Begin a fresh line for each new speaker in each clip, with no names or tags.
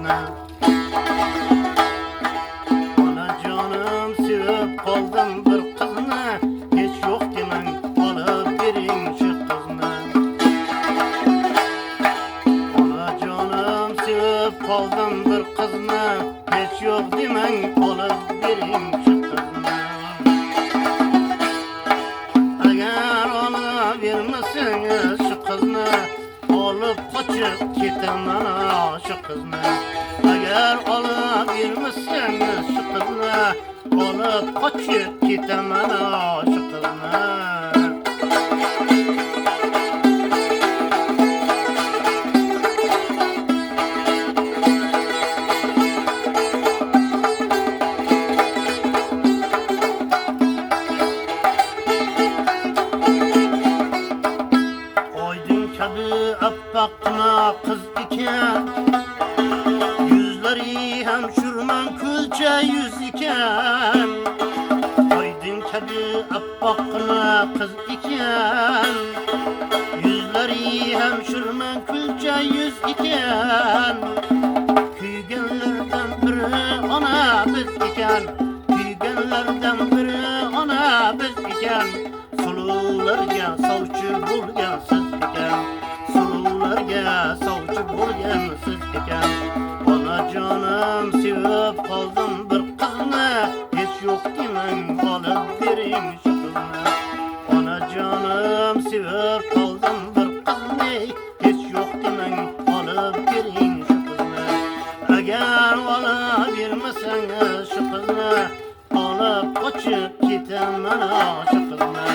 kızını. Anacanım sevip kaldım bir kızını, hiç yok demen alıp verin şu kızını. Anacanım sevip kaldım bir kızını, hiç yok demen alıp verin şu kızını. Eğer alıvermeseniz şu kızını, alıp kaçıp gitem ana şu kızını. Eğer alıvermeseniz şu kızını, alıp kaçıp gitem ana şu kızını. Aydın kabi appaqqina kız iken, yüzleri hem şurman külçe yüz iken. Aydın kabi appaqqina kız iken, yüzleri hem şurman külçe yüz iken. Kuygenlerden biri ana biz iken, kuygenlerden biri ana biz iken. Sulularga savcı bo'lgan siz ekan, sulularga savcı bo'lgan siz ekan. Onajonim sevib qoldim bir qizni, hech yo'q demang olib bering shu qizni. Onajonim sevib qoldim bir qizni, hech yo'q demang olib bering shu qizni. Agar olavermasangiz shu qizni, olib qochib ketaman shu qizni.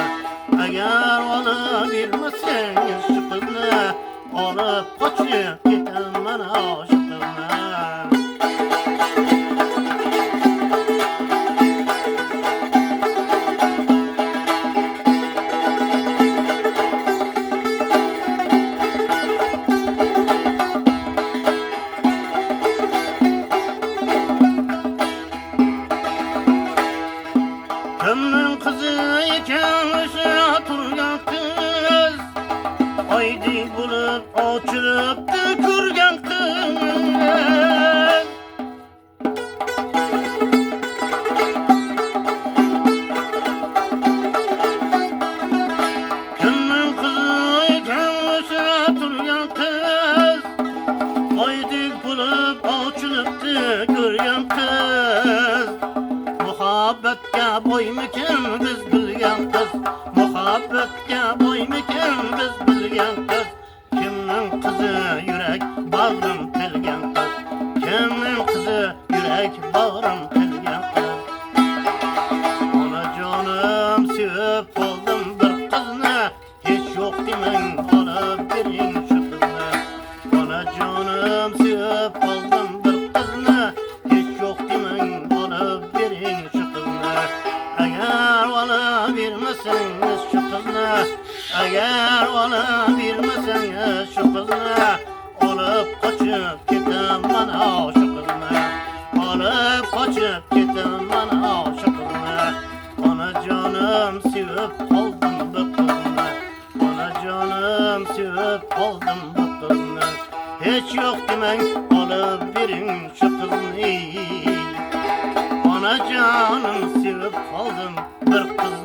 Eğer olavermeseniz şu kızını, alıp kaçıp gitemem şu kızını. Kimnin kızı iken ışığa turgan kız, aydi bulup açılıp tükürgen kız. Kimnin kızı iken ışığa turgan kız, aydi bulup açılıp tükürgen kız. Muhabbetke boymikin biz bilgen kız, muhabbetke boymikin biz bilgen kız. Kimnin kızı yürek bağrım bilgen kız, kimnin kızı yürek bağrım bilgen kız. Onacanım sevip kaldım bir kızını, hiç yok demeng alıp verin şu kızını. Onacanım sevip kaldım bir kızını, hiç yok demeng alıp verin şu kızını. Eğer olavermeseniz şu kızını, eğer olavermeseniz şu kızını, alıp kaçıp gitem bana şu kızını. Alıp kaçıp gitem bana şu kızını. Anacanım sevip kaldım bu kızını, anacanım sevip kaldım bu kızını. Hiç yok demeng alıp verin şu kızını. Anacanım sevip kaldım bir kızını.